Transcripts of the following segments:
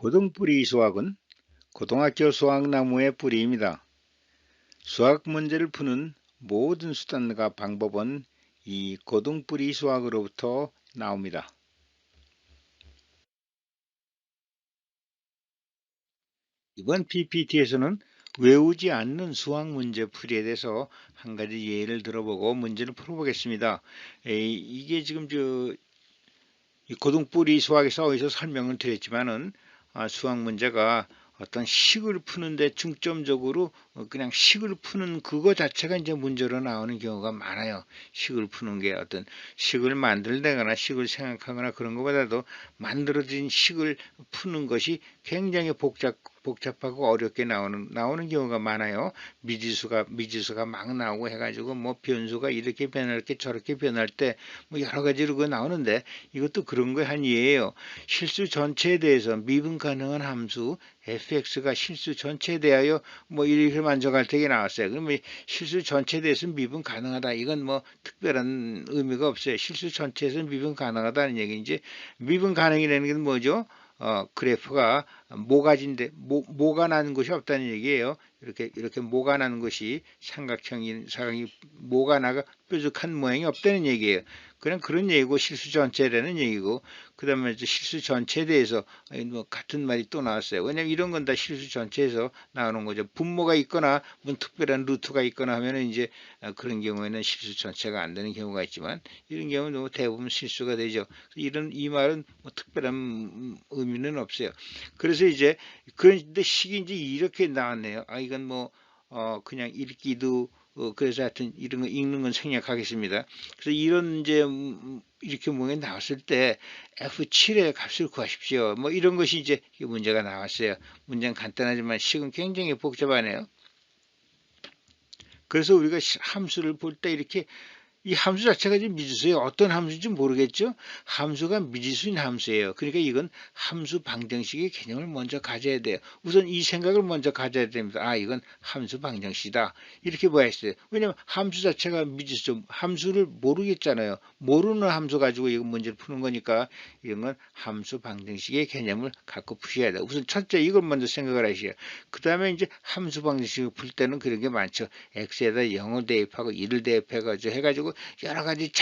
고등뿌리 수학은 고등학교 수학나무의 뿌리입니다. 수학 문제를 푸는 모든 수단과 방법은 이 고등뿌리 수학으로부터 나옵니다. 이번 PPT에서는 외우지 않는 수학 문제 풀이에 대해서 한 가지 예를 들어보고 문제를 풀어보겠습니다. 이게 지금 고등뿌리 수학에서 어디서 설명을 드렸지만은 수학 문제가 어떤 식을 푸는데 중점적으로 그냥 식을 푸는 그거 자체가 이제 문제로 나오는 경우가 많아요. 식을 푸는 게 어떤 식을 만들다거나 식을 생각하거나 그런 것보다도 만들어진 식을 푸는 것이 굉장히 복잡하고 어렵게 나오는 경우가 많아요. 미지수가 막 나오고 해가지고 뭐 변수가 이렇게 변할 때 저렇게 변할 때 뭐 여러 가지로 그 나오는데 이것도 그런 거의 한 예예요. 실수 전체에 대해서 미분 가능한 함수 fx가 실수 전체에 대하여 뭐 이렇게 만족할 때게 나왔어요. 그러면 실수 전체에 대해서 미분 가능하다. 이건 뭐 특별한 의미가 없어요. 실수 전체에서 미분 가능하다는 얘기인지 미분 가능이라는 게 뭐죠? 그래프가 모가 나는 것이 없다는 얘기예요. 이렇게 모가 나는 것이 사각이 모가 나가 뾰족한 모양이 없다는 얘기예요. 그냥 그런 얘기고 실수 전체라는 얘기고 그다음에 실수 전체에 대해서 뭐 같은 말이 또 나왔어요. 왜냐면 이런 건 다 실수 전체에서 나오는 거죠. 분모가 있거나 뭐 특별한 루트가 있거나 하면은 이제 그런 경우에는 실수 전체가 안 되는 경우가 있지만 이런 경우는 뭐 대부분 실수가 되죠. 이 말은 뭐 특별한 의미는 없어요. 그래서 이제 그런데 식이 이제 이렇게 나왔네요. 이건 뭐 그냥 읽기도 그래서 하여튼 이런 거 읽는 건 생략하겠습니다. 그래서 이런 이제 이렇게 문제 나왔을 때 F7의 값을 구하십시오. 뭐 이런 것이 이제 문제가 나왔어요. 문제는 간단하지만 식은 굉장히 복잡하네요. 그래서 우리가 함수를 볼 때 이렇게 이 함수 자체가 지금 미지수예요. 어떤 함수인지 모르겠죠? 함수가 미지수인 함수예요. 그러니까 이건 함수 방정식의 개념을 먼저 가져야 돼요. 우선 이 생각을 먼저 가져야 됩니다. 이건 함수 방정식이다. 이렇게 봐야 했어요. 왜냐하면 함수 자체가 미지수, 함수를 모르겠잖아요. 모르는 함수 가지고 이거 문제를 푸는 거니까 이런 건 함수 방정식의 개념을 갖고 푸셔야 돼요. 우선 첫째 이걸 먼저 생각을 하셔요. 그 다음에 이제 함수 방정식을 풀 때는 그런 게 많죠. x에다 0을 대입하고 1을 대입해가지고 여러 가지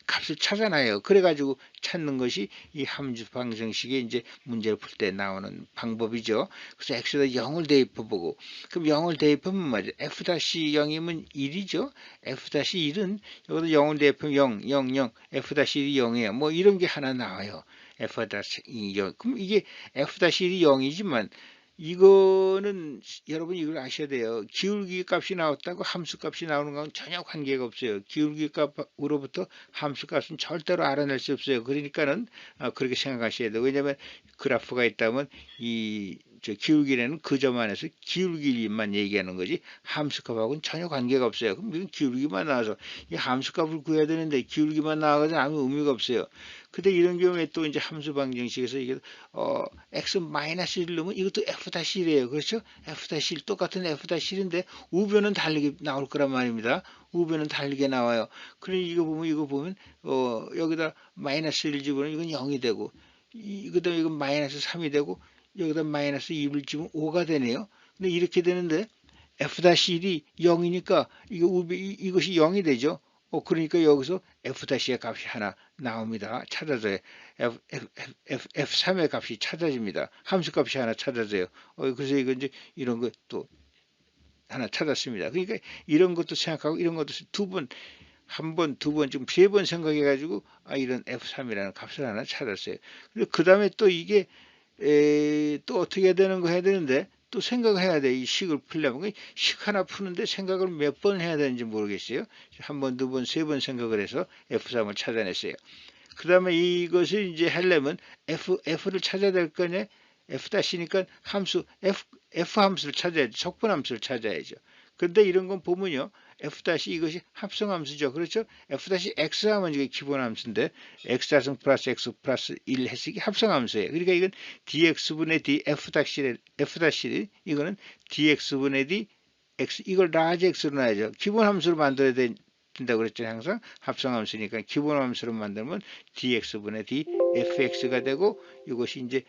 값을 찾아놔요. 그래가지고 찾는 것이 이 함수 방정식의 이제 문제를 풀 때 나오는 방법이죠. 그래서 x에다 0을 대입해보고 그럼 0을 대입하면 뭐죠? f-0이면 1이죠. f-1은 여기다 0을 대입하면 0, 0, 0, f-1이 0이에요. 뭐 이런 게 하나 나와요. f-2, 0. 그럼 이게 f-1이 0이지만 이거는 여러분 이걸 아셔야 돼요. 기울기 값이 나왔다고 함수 값이 나오는 건 전혀 관계가 없어요. 기울기 값으로부터 함수 값은 절대로 알아낼 수 없어요. 그러니까는 그렇게 생각하셔야 돼요. 왜냐하면 그래프가 있다면 기울기라는 그 점 안에서 기울기만 얘기하는 거지 함수값하고는 전혀 관계가 없어요. 그럼 이건 기울기만 나와서 이 함수값을 구해야 되는데 기울기만 나와서 아무 의미가 없어요. 근데 이런 경우에 또 이제 함수 방정식에서 이게 x-1을 넣으면 이것도 f-1이에요. 그렇죠? f-1 똑같은 f-1인데 우변은 다르게 나올 거란 말입니다. 우변은 다르게 나와요. 그러니 이거 보면 여기다 -1을 집으면 이건 0이 되고 그다음에 이건 -3이 되고 여기다 -2를 집으면 5가 되네요. 근데 이렇게 되는데 f-1이 0이니까 이것이 0이 되죠. 그러니까 여기서 f-의 값이 하나 나옵니다. 찾아져요. F3의 값이 찾아집니다. 함수 값이 하나 찾아져요. 그래서 이거 이제 이런 것도 하나 찾았습니다. 그러니까 이런 것도 생각하고 이런 것도 한 번, 두 번, 지금 세 번 생각해가지고 이런 F3이라는 값을 하나 찾았어요. 그 다음에 또 이게 또 어떻게 해야 되는 거 해야 되는데 또 생각해야 돼. 이 식을 풀려면 식 하나 푸는데 생각을 몇 번 해야 되는지 모르겠어요. 한 번, 두 번, 세 번 생각을 해서 F3을 찾아냈어요. 그 다음에 이것을 이제 하려면 F를 찾아야 될 거냐? F-니까 F 함수를 찾아야죠. 적분 함수를 찾아야죠. 그런데 이런 건 보면요. F- 이것이 합성함수죠. 그렇죠? F-X 하면 이게 기본 함수인데 X 플러스 X 플러스 1 해서 이게 합성함수예요. 그러니까 이건 dx분의 d F- 이거는 dx분의 d x 이걸 라지 x로 놔야죠. 기본 함수로 만들어야 된다고 그랬죠. 항상 합성함수니까 기본 함수로 만들면 dx분의 d fx가 되고 이것이 이제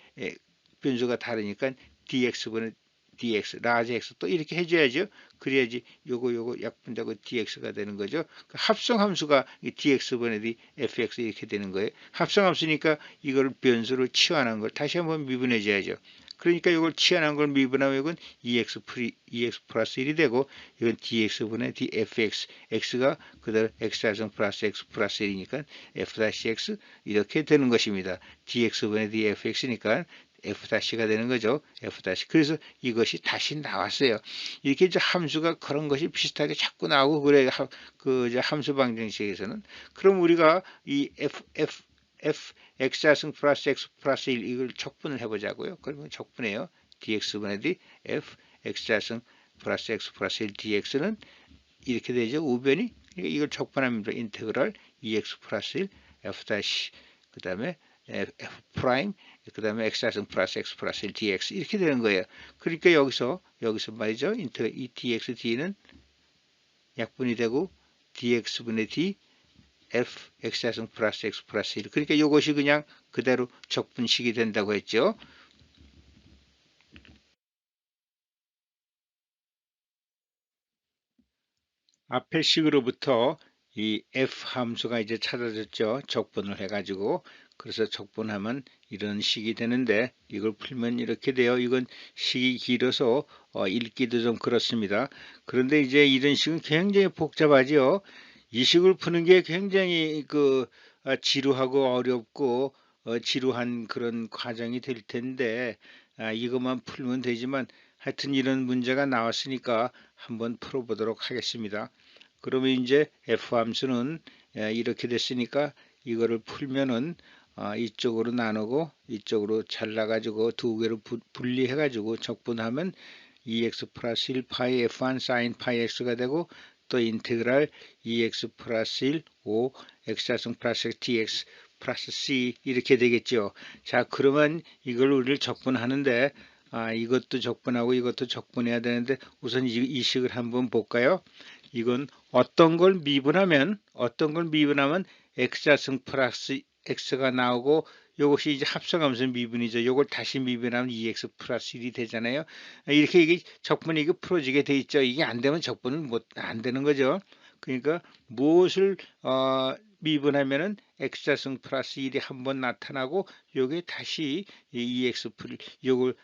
변수가 다르니까 dx분의 dx, 라지 x 또 이렇게 해줘야죠. 그래야지 요거 약분되고 dx가 되는 거죠. 그 합성함수가 dx분의 d fx 이렇게 되는 거예요. 합성함수니까 이걸 변수로 치환한 걸 다시 한번 미분해 줘야죠. 그러니까 이걸 치환한 걸 미분하면 이건 EX 플러스 1이 되고 이건 dx분의 dfx, x가 그대로 x좌승 플러스 x 플러스 1이니까 f-x 이렇게 되는 것입니다. dx분의 dfx니까 f-가 되는 거죠. f-. 그래서 이것이 다시 나왔어요. 이렇게 이제 함수가 그런 것이 비슷하게 자꾸 나오고 그래요. 그 이제 함수 방정식에서는. 그럼 우리가 이 x좌승 플러스 x 플러스 1 이걸 적분을 해보자고요. 그러면 적분해요. dx분의 d f x좌승 플러스 x 플러스 1 dx는 이렇게 되죠. 우변이. 그러니까 이걸 적분합니다. 인테그랄 2x 플러스 1 f 다시 그 다음에 f 프라임 그 다음에 x좌승 플러스 x 플러스 1 dx 이렇게 되는 거예요. 그러니까 여기서 말이죠. 이 dx d는 약분이 되고 dx분의 d f x좌승 플러스 x 플러스 1 그러니까 이것이 그냥 그대로 적분식이 된다고 했죠. 앞의 식으로부터 이 f 함수가 이제 찾아졌죠. 적분을 해가지고. 그래서 적분하면 이런 식이 되는데 이걸 풀면 이렇게 돼요. 이건 식이 길어서 읽기도 좀 그렇습니다. 그런데 이제 이런 식은 굉장히 복잡하지요. 이 식을 푸는 게 굉장히 지루하고 어렵고 지루한 그런 과정이 될 텐데 이것만 풀면 되지만 하여튼 이런 문제가 나왔으니까 한번 풀어보도록 하겠습니다. 그러면 이제 f 함수는 이렇게 됐으니까 이거를 풀면은 이쪽으로 나누고 이쪽으로 잘라가지고 두 개로 분리해가지고 적분하면 2x 플러스 1 파이 f1 사인 파이 x가 되고 또 인테그랄 2x 플러스 1 5 x좌승 플러스 dx 플러스 c 이렇게 되겠죠. 자 그러면 이걸 우리를 적분하는데 이것도 적분하고 이것도 적분해야 되는데 우선 이 식을 한번 볼까요? 이건 어떤 걸 미분하면 x좌승 플러스 x가 나오고 이것이 이제 합성함수 미분이죠. 이걸 다시 미분하면 2x 플러스 1이 되잖아요. 이렇게 이게 적분이 이게 풀어지게 돼 있죠. 이게 안 되면 적분은 안 되는 거죠. 그러니까 무엇을 미분하면은 x좌승 플러스 1이 한번 나타나고 요게 다시 2x 요걸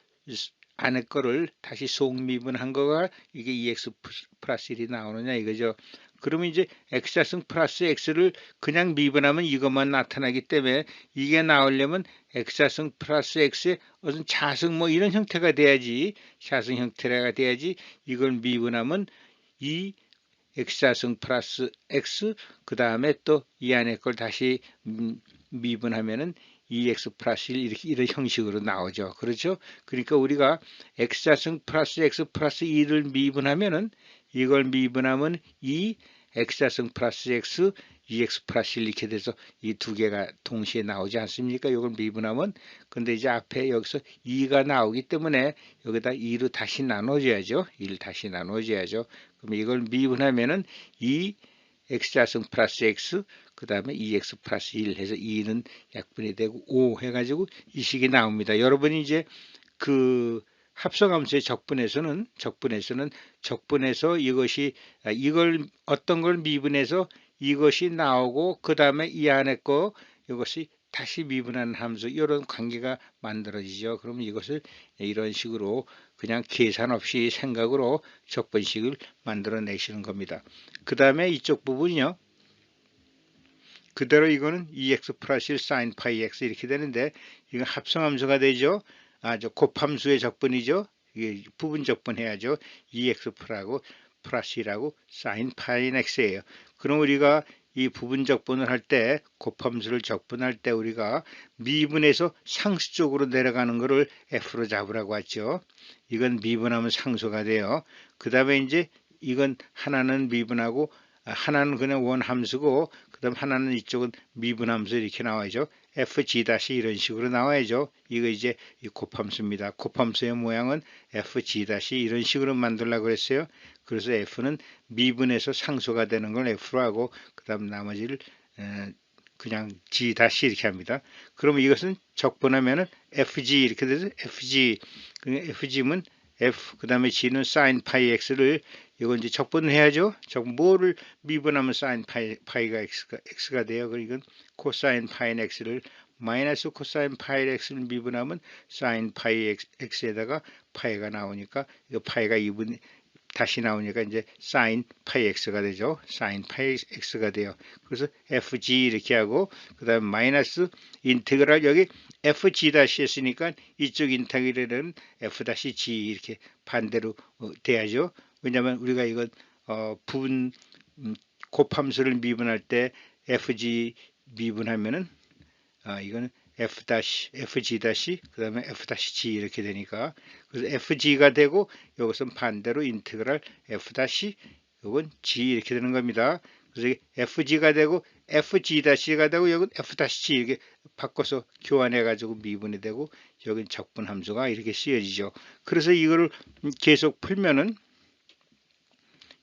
안에 거를 다시 속미분한 거가 이게 2x 플러스 1이 나오느냐 이거죠. 그러면 이제 x좌승 플러스 x를 그냥 미분하면 이것만 나타나기 때문에 이게 나오려면 x좌승 플러스 x의 무슨 자승 뭐 이런 형태가 돼야지 자승 형태가 돼야지 이걸 미분하면 이 x좌승 플러스 x 그 다음에 또 이 안에 걸 다시 미분하면은 2x 플러스 1 이런 형식으로 나오죠. 그렇죠? 그러니까 우리가 x좌승 플러스 x 플러스 2를 미분하면은 이걸 미분하면 2 x좌승 플러스 x 2x 플러스 1 이렇게 돼서 이 두 개가 동시에 나오지 않습니까? 이걸 미분하면 근데 이제 앞에 여기서 2가 나오기 때문에 여기다 2로 다시 나눠줘야죠. 1 다시 나눠줘야죠. 그럼 이걸 미분하면은 2 x좌승 플러스 x 그 다음에 2x 플러스 1 해서 2는 약분이 되고 5 해가지고 이 식이 나옵니다. 여러분이 이제 그 합성함수의 적분해서 이것이 이걸 어떤 걸 미분해서 이것이 나오고 그 다음에 이 안에 거 이것이 다시 미분하는 함수 이런 관계가 만들어지죠. 그러면 이것을 이런 식으로 그냥 계산 없이 생각으로 적분식을 만들어내시는 겁니다. 그 다음에 이쪽 부분이요. 그대로 이거는 2x 플러스 1 사인 파이 x 이렇게 되는데 이건 합성함수가 되죠. 저 곱함수의 적분이죠. 이게 부분 적분해야죠. 2x 플러스 1하고 사인 파이 x예요. 그럼 우리가 이 부분 적분을 할 때 곱함수를 적분할 때 우리가 미분에서 상수쪽으로 내려가는 것을 f로 잡으라고 했죠. 이건 미분하면 상수가 돼요. 그 다음에 이제 이건 하나는 미분하고 하나는 그냥 원함수고 그 다음 하나는 이쪽은 미분함수 이렇게 나와야죠. fg 다시 이런 식으로 나와야죠. 이거 이제 이 곱함수입니다. 곱함수의 모양은 fg 다시 이런 식으로 만들려고 그랬어요. 그래서 f는 미분에서 상수가 되는 걸 f로 하고 그 다음 나머지를 그냥 G 다시 이렇게 합니다. 그러면 이것은 적분하면은 FG 이렇게 돼서 FG, FG면 F, 그 다음에 G는 sin 파이 X를, 이건 이제 적분을 해야죠. 뭐를 미분하면 sin 파이가 X가 돼요. 그리고 이건 코사인 파이 X를 마이너스 코사인 파이 X를 미분하면 sin 파이 X에다가 파이가 나오니까, 이거 파이가 2분, 다시 나오니까 이제 sin 파이 x가 되죠. sin 파이 x가 돼요. 그래서 fg 이렇게 하고, 그 다음에 마이너스 인테그랄, 여기 fg 다시 했으니까 이쪽 인테그랄은 f 다시 g 이렇게 반대로 돼야죠. 왜냐하면 우리가 이건 부분 곱함수를 미분할 때 fg 미분하면은 이거는 fg 그 다음에 fG 이렇게 되니까, 그래서 fg가 되고, 이것은 반대로 인테그랄 f 이건 g 이렇게 되는 겁니다. 그래서 fg가 되고 fg-가 되고, 여기는 fG 이렇게 바꿔서 교환해 가지고 미분이 되고, 여긴 적분 함수가 이렇게 쓰여지죠. 그래서 이거를 계속 풀면은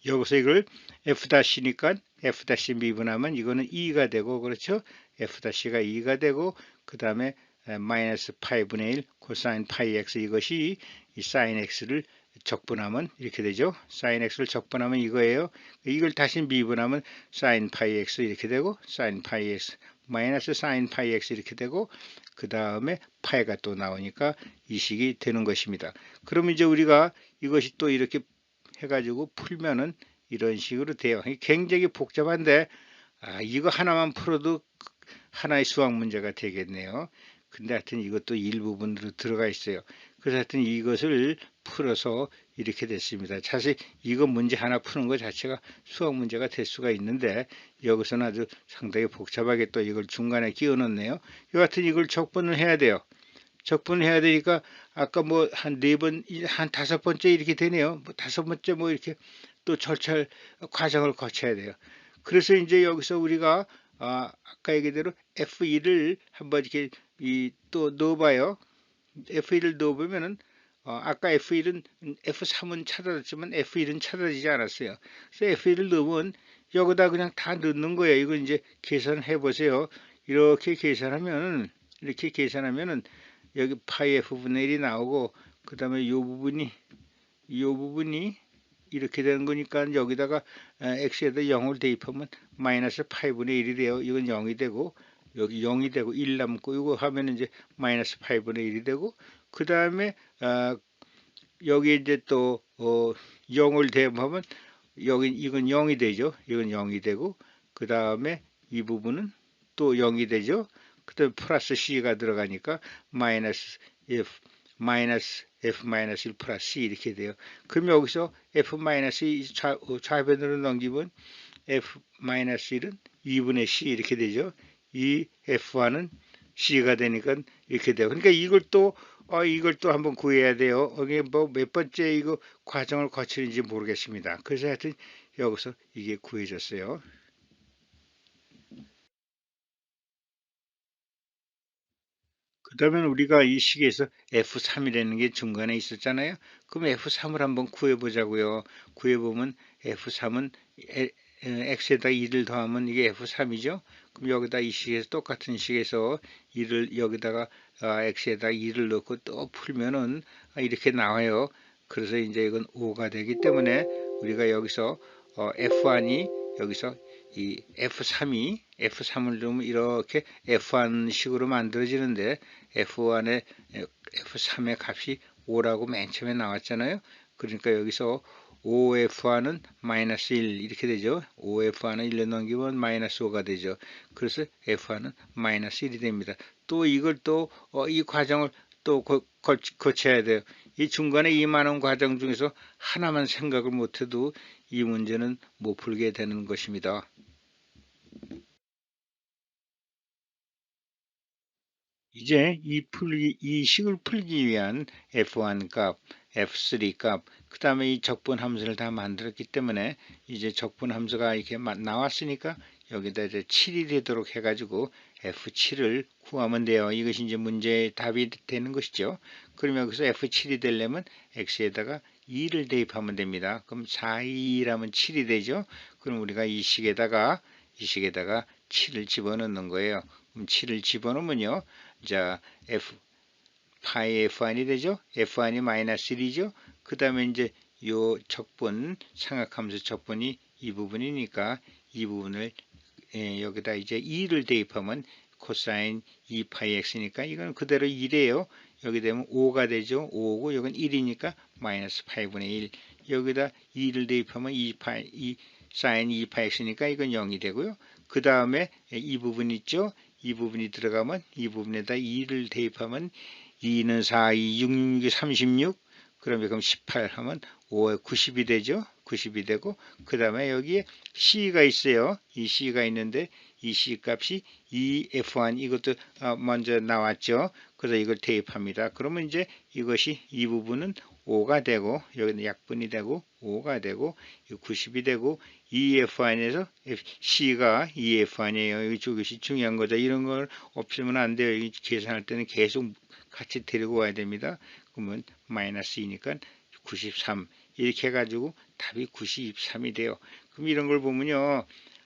여기서 이걸 f-니까 f- 미분하면 이거는 2가 되고, 그렇죠? f-가 2가 되고, 그 다음에 마이너스 파이분의 1 코사인 파이 x, 이것이 이 사인 x를 적분하면 이렇게 되죠. 사인 x를 적분하면 이거예요. 이걸 다시 미분하면 사인 파이 x 이렇게 되고, 사인 파이 x 마이너스 사인 파이 x 이렇게 되고, 그 다음에 파이가 또 나오니까 이 식이 되는 것입니다. 그러면 이제 우리가 이것이 또 이렇게 해가지고 풀면은 이런 식으로 돼요. 굉장히 복잡한데, 이거 하나만 풀어도 하나의 수학 문제가 되겠네요. 근데 하여튼 이것도 일부분으로 들어가 있어요. 그래서 하여튼 이것을 풀어서 이렇게 됐습니다. 사실 이거 문제 하나 푸는 것 자체가 수학 문제가 될 수가 있는데, 여기서는 아주 상당히 복잡하게 또 이걸 중간에 끼워 넣네요. 여하튼 이걸 적분을 해야 돼요. 적분을 해야 되니까 아까 뭐 한 4번, 한 5번째 이렇게 되네요. 뭐 5번째 뭐 이렇게 또 절차 과정을 거쳐야 돼요. 그래서 이제 여기서 우리가 아까 얘기대로 F1을 한번 이렇게 또 넣어봐요. F1을 넣어보면은 아까 F1은 F3은 찾아졌지만 F1은 찾아지지 않았어요. 그래서 F1을 넣으면 여기다 그냥 다 넣는 거예요. 이거 이제 계산해 보세요. 이렇게 계산하면은 여기 파이 F분의 1이 나오고, 그 다음에 이 부분이 이렇게 되는 거니까 여기다가 x에다 0을 대입하면 마이너스 파이분의 1이 돼요. 이건 0이 되고, 여기 0이 되고 1 남고, 이거 하면 이제 마이너스 파이분의 1이 되고, 그 다음에 여기 이제 또 0을 대입하면 이건 0이 되죠. 이건 0이 되고, 그 다음에 이 부분은 또 0이 되죠. 그 다음에 플러스 c가 들어가니까 마이너스 f-1 플러스 c 이렇게 돼요. 그럼 여기서 f-2 좌변으로 넘기면 f-1은 2분의 c 이렇게 되죠. 이 f1은 c가 되니까 이렇게 돼요. 그러니까 이걸 또 한번 구해야 돼요. 이게 뭐 몇 번째 이거 과정을 거치는지 모르겠습니다. 그래서 하여튼 여기서 이게 구해졌어요. 그러면 우리가 이 식에서 F3이라는 게 중간에 있었잖아요. 그럼 F3을 한번 구해보자고요. 구해보면 F3은 X에다 2를 더하면 이게 F3이죠. 그럼 여기다 이 식에서 똑같은 식에서 2를 여기다가 X에다 2를 넣고 또 풀면은 이렇게 나와요. 그래서 이제 이건 5가 되기 때문에 우리가 여기서 F1이 여기서 이 F3을 넣으면 이렇게 F1 식으로 만들어지는데, F1의 F3의 값이 5라고 맨 처음에 나왔잖아요. 그러니까 여기서 5F1은 마이너스 1 이렇게 되죠. 5F1은 1로 넘기면 마이너스 5가 되죠. 그래서 F1은 마이너스 1이 됩니다. 또 이걸 또 이 과정을 또 거쳐야 돼요. 이 중간에 이 많은 과정 중에서 하나만 생각을 못해도 이 문제는 못 풀게 되는 것입니다. 이제 이 식을 풀기 위한 F1 값, F3 값, 그 다음에 이 적분 함수를 다 만들었기 때문에 이제 적분 함수가 이렇게 나왔으니까 여기다 이제 7이 되도록 해가지고 F7을 구하면 돼요. 이것이 이제 문제의 답이 되는 것이죠. 그러면 여기서 F7이 되려면 X에다가 2를 대입하면 됩니다. 그럼 4, 2라면 7이 되죠. 그럼 우리가 이 식에다가 7을 집어넣는 거예요. 그럼 7을 집어넣으면요. 자, 파이 F1이 되죠. F1이 마이너스 1이죠. 그 다음에 이제 요 적분, 삼각함수 적분이 이 부분이니까 이 부분을 여기다 이제 2를 대입하면 코사인 2파이 x니까 이건 그대로 1이에요. 여기 되면 5가 되죠. 5고 여긴 1이니까 마이너스 8분의 1. 여기다 2를 대입하면 2 사인 2파이 x니까 이건 0이 되고요. 그 다음에 이 부분 있죠. 이 부분이 들어가면 이 부분에다 2를 대입하면 2는 4, 2, 6, 6, 6이 36. 그럼 18 하면 5에 90이 되죠. 90이 되고 그 다음에 여기에 C가 있어요. 이 C가 있는데 이 C 값이 2F1 이것도 먼저 나왔죠. 그래서 이걸 대입합니다. 그러면 이제 이것이 이 부분은 5가 되고 여기는 약분이 되고 5가 되고 90이 되고 2F1에서 C가 2F1이에요. 이것이 중요한 거죠. 이런 걸 없으면 안 돼요. 계산할 때는 계속 같이 데리고 와야 됩니다. 그러면 마이너스 2니까 93 이렇게 해가지고 답이 93이 돼요. 그럼 이런 걸 보면요.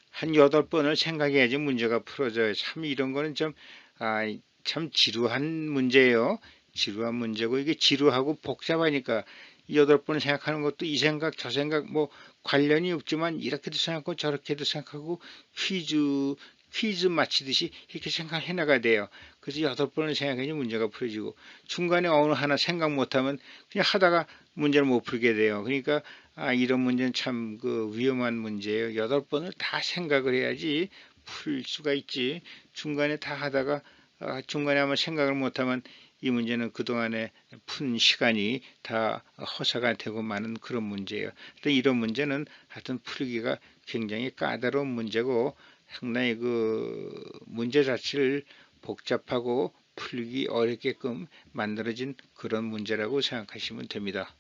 한 8번을 생각해야지 문제가 풀어져요. 참 이런 거는 참 지루한 문제예요. 지루한 문제고 이게 지루하고 복잡하니까 8번을 생각하는 것도 이 생각 저 생각 뭐 관련이 없지만 이렇게도 생각하고 저렇게도 생각하고 퀴즈 마치듯이 이렇게 생각해 나가야 돼요. 그래서 8번을 생각해야지 문제가 풀어지고 중간에 어느 하나 생각 못하면 그냥 하다가 문제를 못 풀게 돼요. 그러니까 이런 문제는 참 위험한 문제예요. 8번을 다 생각을 해야지 풀 수가 있지. 중간에 다 하다가 중간에 한번 생각을 못하면 이 문제는 그동안에 푼 시간이 다 허사가 되고 마는 그런 문제예요. 이런 문제는 하여튼 풀기가 굉장히 까다로운 문제고 상당히 문제 자체를 복잡하고 풀기 어렵게끔 만들어진 그런 문제라고 생각하시면 됩니다.